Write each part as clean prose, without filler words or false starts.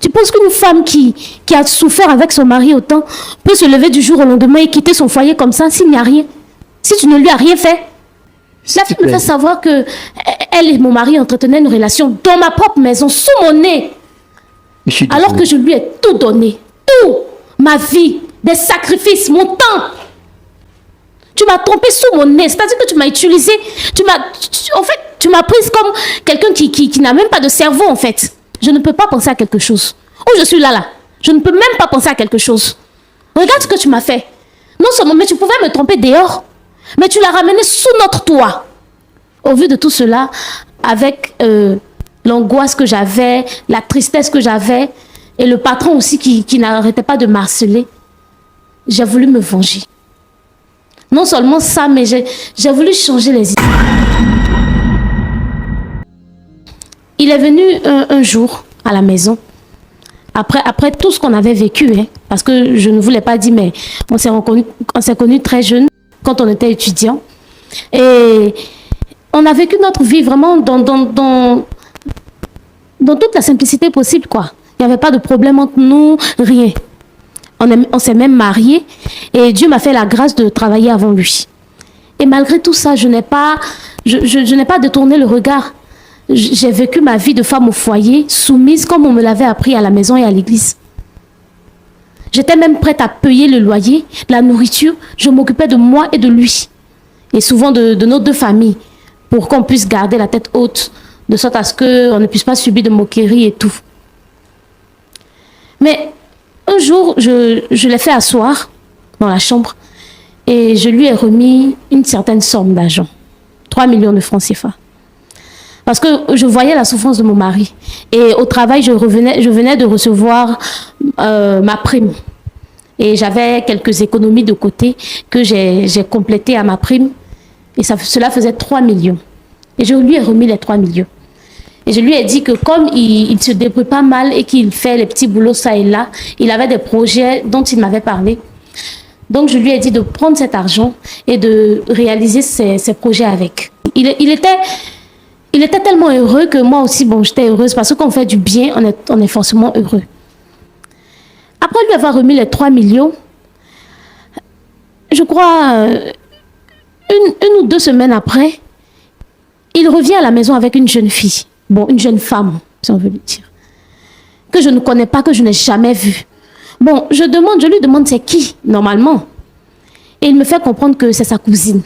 Tu penses qu'une femme qui a souffert avec son mari autant peut se lever du jour au lendemain et quitter son foyer comme ça s'il n'y a rien? Si tu ne lui as rien fait? La fille me fait savoir que elle et mon mari entretenaient une relation dans ma propre maison, sous mon nez. Alors que je lui ai tout donné. Tout. Ma vie, des sacrifices, mon temps. Tu m'as trompé sous mon nez. C'est-à-dire que tu m'as utilisé. En fait, tu m'as prise comme quelqu'un qui n'a même pas de cerveau, en fait. Je ne peux pas penser à quelque chose. Oh, je suis là. Je ne peux même pas penser à quelque chose. Regarde ce que tu m'as fait. Non seulement, mais tu pouvais me tromper dehors. Mais tu l'as ramené sous notre toit. Au vu de tout cela, avec l'angoisse que j'avais, la tristesse que j'avais, et le patron aussi qui n'arrêtait pas de m'harceler, j'ai voulu me venger. Non seulement ça, mais j'ai voulu changer les idées. Il est venu un jour à la maison, après tout ce qu'on avait vécu, hein, parce que je ne voulais pas dire, mais on s'est connus très jeunes, quand on était étudiants. Et on a vécu notre vie vraiment dans toute la simplicité possible, quoi. Il n'y avait pas de problème entre nous, rien. On s'est même mariés et Dieu m'a fait la grâce de travailler avant lui. Et malgré tout ça, je n'ai pas détourné le regard. J'ai vécu ma vie de femme au foyer, soumise comme on me l'avait appris à la maison et à l'église. J'étais même prête à payer le loyer, la nourriture. Je m'occupais de moi et de lui. Et souvent de nos deux familles, pour qu'on puisse garder la tête haute, de sorte à ce qu'on ne puisse pas subir de moqueries et tout. Mais un jour, je l'ai fait asseoir dans la chambre et je lui ai remis une certaine somme d'argent, 3 millions de francs CFA. Parce que je voyais la souffrance de mon mari. Et au travail, je venais de recevoir ma prime. Et j'avais quelques économies de côté que j'ai complétées à ma prime. Et cela faisait 3 millions. Et je lui ai remis les 3 millions. Et je lui ai dit que comme il se débrouille pas mal et qu'il fait les petits boulots ça et là, il avait des projets dont il m'avait parlé. Donc je lui ai dit de prendre cet argent et de réaliser ses projets avec. Il était tellement heureux que moi aussi, bon, j'étais heureuse parce que quand on fait du bien, on est forcément heureux. Après lui avoir remis les 3 millions, je crois une ou 2 semaines après, il revient à la maison avec une jeune fille. Bon, une jeune femme, si on veut le dire. Que je ne connais pas, que je n'ai jamais vue. Bon, je lui demande c'est qui, normalement. Et il me fait comprendre que c'est sa cousine.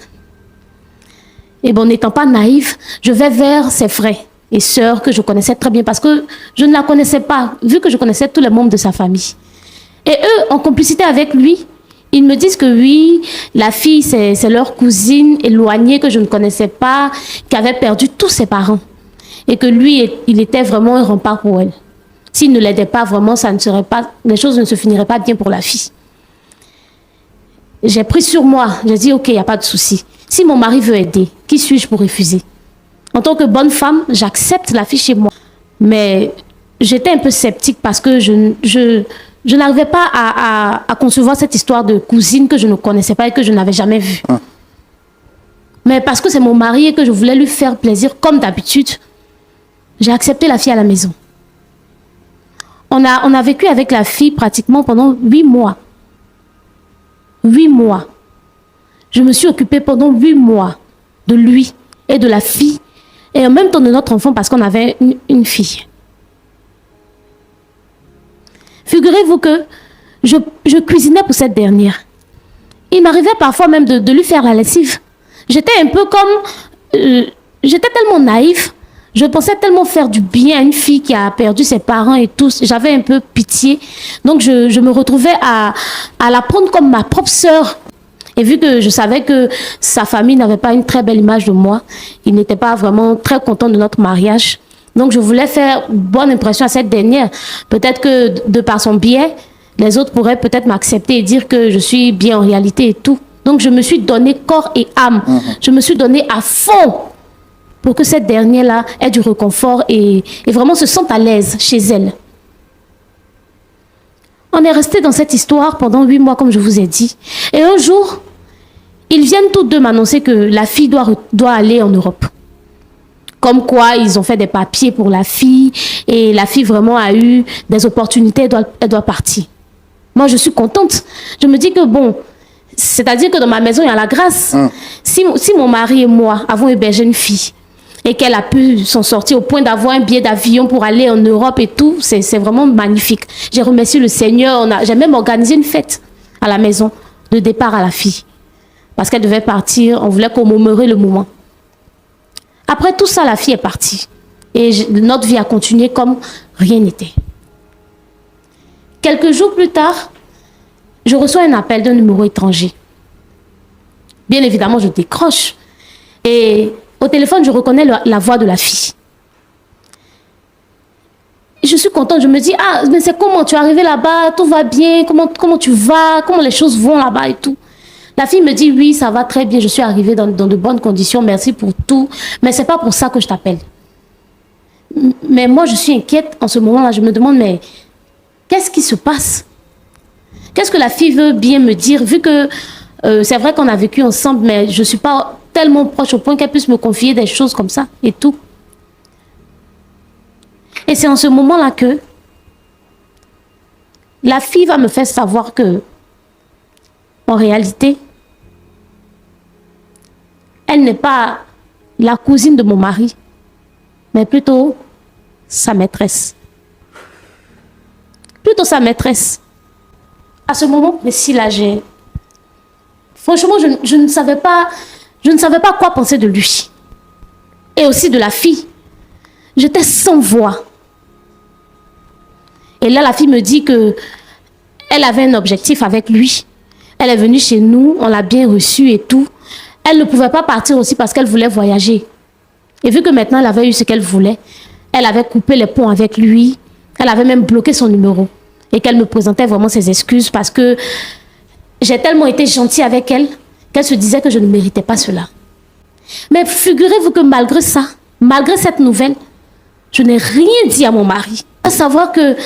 Et bon, n'étant pas naïve, je vais vers ses frères et sœurs que je connaissais très bien parce que je ne la connaissais pas, vu que je connaissais tous les membres de sa famille. Et eux, en complicité avec lui, ils me disent que oui, la fille, c'est leur cousine éloignée que je ne connaissais pas, qui avait perdu tous ses parents. Et que lui, il était vraiment un rempart pour elle. S'il ne l'aidait pas vraiment, les choses ne se finiraient pas bien pour la fille. J'ai pris sur moi, j'ai dit ok, il n'y a pas de souci. Si mon mari veut aider, qui suis-je pour refuser? En tant que bonne femme, j'accepte la fille chez moi. Mais j'étais un peu sceptique parce que je n'arrivais pas à concevoir cette histoire de cousine que je ne connaissais pas et que je n'avais jamais vue. Mais parce que c'est mon mari et que je voulais lui faire plaisir comme d'habitude, j'ai accepté la fille à la maison. On a vécu avec la fille pratiquement pendant 8 mois. 8 mois. Je me suis occupée pendant 8 mois de lui et de la fille et en même temps de notre enfant parce qu'on avait une fille. Figurez-vous que je cuisinais pour cette dernière. Il m'arrivait parfois même de lui faire la lessive. J'étais un peu comme... j'étais tellement naïve. Je pensais tellement faire du bien à une fille qui a perdu ses parents et tout. J'avais un peu pitié. Donc je me retrouvais à la prendre comme ma propre sœur. Et vu que je savais que sa famille n'avait pas une très belle image de moi, il n'était pas vraiment très content de notre mariage. Donc je voulais faire bonne impression à cette dernière. Peut-être que de par son biais, les autres pourraient peut-être m'accepter et dire que je suis bien en réalité et tout. Donc je me suis donné corps et âme. Je me suis donné à fond pour que cette dernière-là ait du réconfort et vraiment se sente à l'aise chez elle. On est resté dans cette histoire pendant 8 mois, comme je vous ai dit. Et un jour, ils viennent tous deux m'annoncer que la fille doit aller en Europe. Comme quoi, ils ont fait des papiers pour la fille et la fille vraiment a eu des opportunités, elle doit partir. Moi, je suis contente. Je me dis que bon, c'est-à-dire que dans ma maison, il y a la grâce. Si mon mari et moi avons hébergé une fille et qu'elle a pu s'en sortir au point d'avoir un billet d'avion pour aller en Europe et tout, c'est vraiment magnifique. J'ai remercié le Seigneur. J'ai même organisé une fête à la maison de départ à la fille. Parce qu'elle devait partir, on voulait commémorer le moment. Après tout ça, la fille est partie. Et notre vie a continué comme rien n'était. Quelques jours plus tard, je reçois un appel d'un numéro étranger. Bien évidemment, je décroche. Et au téléphone, je reconnais la voix de la fille. Et je suis contente, je me dis, ah, mais c'est comment tu es arrivé là-bas, tout va bien, comment tu vas, comment les choses vont là-bas et tout. La fille me dit, oui, ça va très bien, je suis arrivée dans de bonnes conditions, merci pour tout, mais c'est pas pour ça que je t'appelle. Mais moi, je suis inquiète en ce moment-là, je me demande, mais qu'est-ce qui se passe? Qu'est-ce que la fille veut bien me dire, vu que c'est vrai qu'on a vécu ensemble, mais je ne suis pas tellement proche au point qu'elle puisse me confier des choses comme ça et tout. Et c'est en ce moment-là que la fille va me faire savoir que, en réalité, elle n'est pas la cousine de mon mari, mais plutôt sa maîtresse. Plutôt sa maîtresse. À ce moment précis là, franchement, je ne savais pas quoi penser de lui. Et aussi de la fille. J'étais sans voix. Et là, la fille me dit que elle avait un objectif avec lui. Elle est venue chez nous, on l'a bien reçue et tout. Elle ne pouvait pas partir aussi parce qu'elle voulait voyager. Et vu que maintenant elle avait eu ce qu'elle voulait, elle avait coupé les ponts avec lui. Elle avait même bloqué son numéro. Et qu'elle me présentait vraiment ses excuses parce que j'ai tellement été gentille avec elle qu'elle se disait que je ne méritais pas cela. Mais figurez-vous que malgré ça, malgré cette nouvelle, je n'ai rien dit à mon mari. À savoir que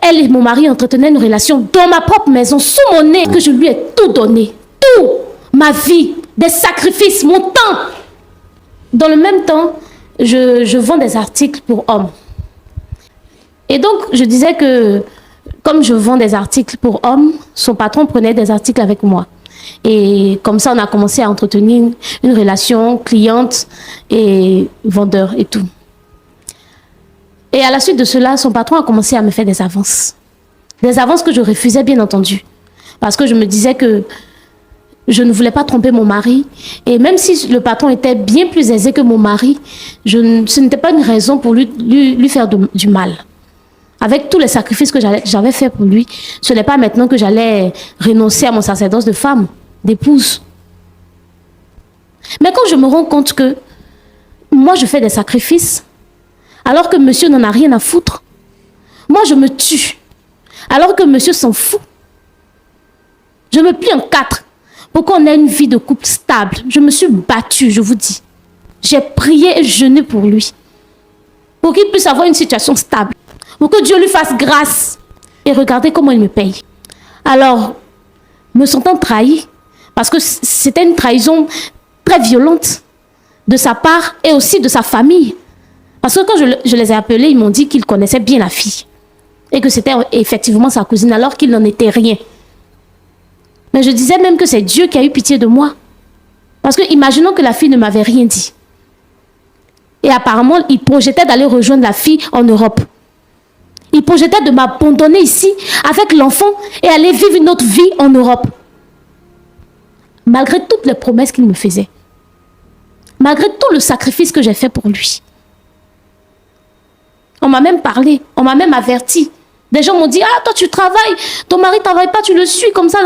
elle et mon mari entretenaient une relation dans ma propre maison, sous mon nez, que je lui ai tout donné. Tout. Ma vie, des sacrifices, mon temps. Dans le même temps, je vends des articles pour hommes. Et donc, je disais que comme je vends des articles pour hommes, son patron prenait des articles avec moi. Et comme ça, on a commencé à entretenir une relation cliente et vendeur et tout. Et à la suite de cela, son patron a commencé à me faire des avances. Des avances que je refusais, bien entendu. Parce que je me disais que je ne voulais pas tromper mon mari. Et même si le patron était bien plus aisé que mon mari, ce n'était pas une raison pour lui faire du mal. Avec tous les sacrifices que j'avais fait pour lui, ce n'est pas maintenant que j'allais renoncer à mon sacerdoce de femme, d'épouse. Mais quand je me rends compte que moi, je fais des sacrifices, alors que monsieur n'en a rien à foutre, moi, je me tue, alors que monsieur s'en fout. Je me plie en 4 pour qu'on ait une vie de couple stable. Je me suis battue, je vous dis. J'ai prié et jeûné pour lui, pour qu'il puisse avoir une situation stable, pour que Dieu lui fasse grâce. Et regardez comment il me paye. Alors, me sentant trahi, parce que c'était une trahison très violente de sa part et aussi de sa famille. Parce que quand je les ai appelés, ils m'ont dit qu'ils connaissaient bien la fille. Et que c'était effectivement sa cousine, alors qu'il n'en était rien. Mais je disais même que c'est Dieu qui a eu pitié de moi. Parce que imaginons que la fille ne m'avait rien dit. Et apparemment, il projetait d'aller rejoindre la fille en Europe. Il projetait de m'abandonner ici avec l'enfant et aller vivre une autre vie en Europe. Malgré toutes les promesses qu'il me faisait. Malgré tout le sacrifice que j'ai fait pour lui. On m'a même parlé, on m'a même averti. Des gens m'ont dit, ah toi tu travailles, ton mari ne travaille pas, tu le suis comme ça.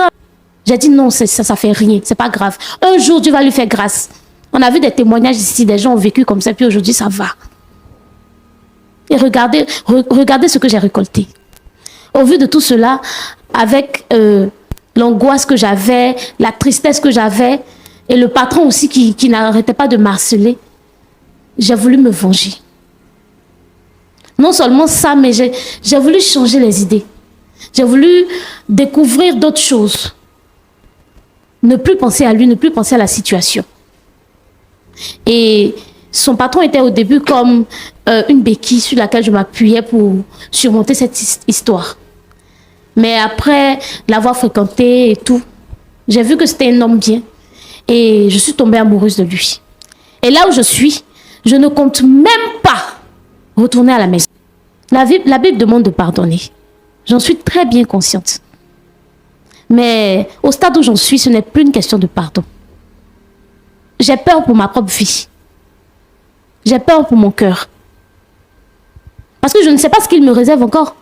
J'ai dit non, ça fait rien, c'est pas grave. Un jour Dieu va lui faire grâce. On a vu des témoignages ici, des gens ont vécu comme ça, puis aujourd'hui ça va. Et regardez ce que j'ai récolté. Au vu de tout cela, avec l'angoisse que j'avais, la tristesse que j'avais, et le patron aussi qui n'arrêtait pas de m'harceler, j'ai voulu me venger. Non seulement ça, mais j'ai voulu changer les idées. J'ai voulu découvrir d'autres choses. Ne plus penser à lui, ne plus penser à la situation. Et Son patron était au début comme une béquille sur laquelle je m'appuyais pour surmonter cette histoire. Mais après l'avoir fréquenté et tout, j'ai vu que c'était un homme bien. Et je suis tombée amoureuse de lui. Et là où je suis, je ne compte même pas retourner à la maison. La Bible demande de pardonner. J'en suis très bien consciente. Mais au stade où j'en suis, ce n'est plus une question de pardon. J'ai peur pour ma propre vie. J'ai peur pour mon cœur. Parce que je ne sais pas ce qu'il me réserve encore.